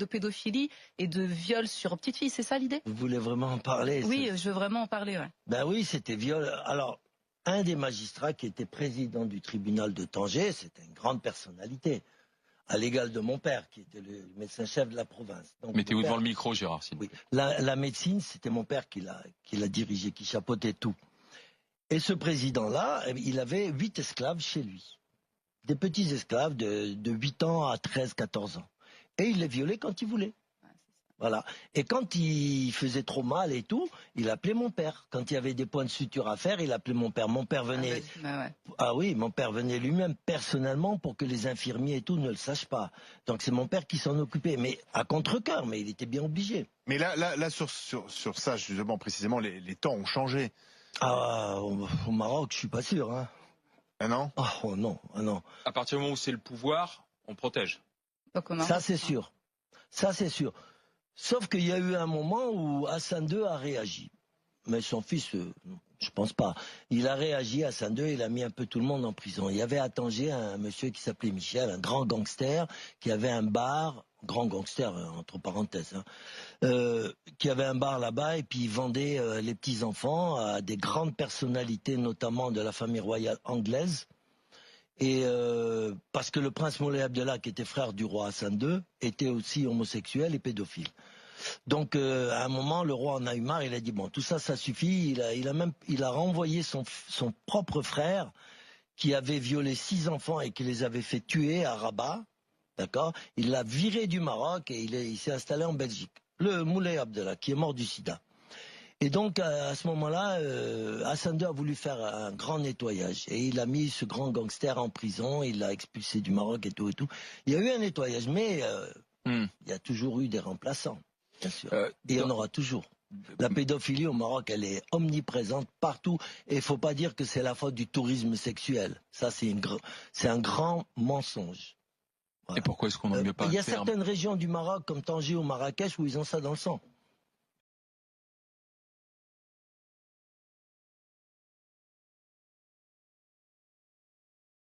de pédophilie et de viol sur petite fille, c'est ça l'idée? Vous voulez vraiment en parler? Oui, je veux vraiment en parler, ouais. Ben oui, c'était viol. Alors, un des magistrats qui était président du tribunal de Tanger, c'était une grande personnalité, à l'égal de mon père, qui était le médecin-chef de la province. Donc, mettez-vous devant le micro, Gérard. Oui. La médecine, c'était mon père qui l'a dirigé, qui chapeautait tout. Et ce président-là, il avait 8 esclaves chez lui. Des petits esclaves de 8 ans à 13, 14 ans. Et il les violait quand il voulait. Voilà. Et quand il faisait trop mal et tout, il appelait mon père. Quand il y avait des points de suture à faire, il appelait mon père. Mon père venait. Ah oui, mon père venait lui-même personnellement pour que les infirmiers et tout ne le sachent pas. Donc c'est mon père qui s'en occupait, mais à contre-cœur, mais il était bien obligé. Mais là sur ça, justement, précisément, les temps ont changé. Ah, au Maroc, je suis pas sûr. Hein. Ah non? Oh non, ah non. À partir du moment où c'est le pouvoir, on protège. Ça c'est sûr. Ça c'est sûr. Sauf qu'il y a eu un moment où Hassan II a réagi. Mais son fils, je pense pas. Il a réagi, Hassan II, il a mis un peu tout le monde en prison. Il y avait à Tanger un monsieur qui s'appelait Michel, un grand gangster, qui avait un bar, grand gangster entre parenthèses, hein, qui avait un bar là-bas et puis il vendait les petits-enfants à des grandes personnalités, notamment de la famille royale anglaise. Et parce que le prince Moulay Abdallah, qui était frère du roi Hassan II, était aussi homosexuel et pédophile. Donc à un moment, le roi en a eu marre, il a dit bon, tout ça, ça suffit. Il a renvoyé son propre frère qui avait violé 6 enfants et qui les avait fait tuer à Rabat, d'accord. Il l'a viré du Maroc et il s'est installé en Belgique. Le Moulay Abdallah, qui est mort du sida. Et donc, à ce moment-là, Hassan II a voulu faire un grand nettoyage. Et il a mis ce grand gangster en prison, il l'a expulsé du Maroc et tout et tout. Il y a eu un nettoyage, mais il y a toujours eu des remplaçants, bien sûr. Et il y en aura toujours. La pédophilie au Maroc, elle est omniprésente partout. Et il ne faut pas dire que c'est la faute du tourisme sexuel. Ça, c'est un grand mensonge. Voilà. Et pourquoi est-ce qu'on n'en met pas Il y a certaines régions du Maroc, comme Tanger ou Marrakech, où ils ont ça dans le sang.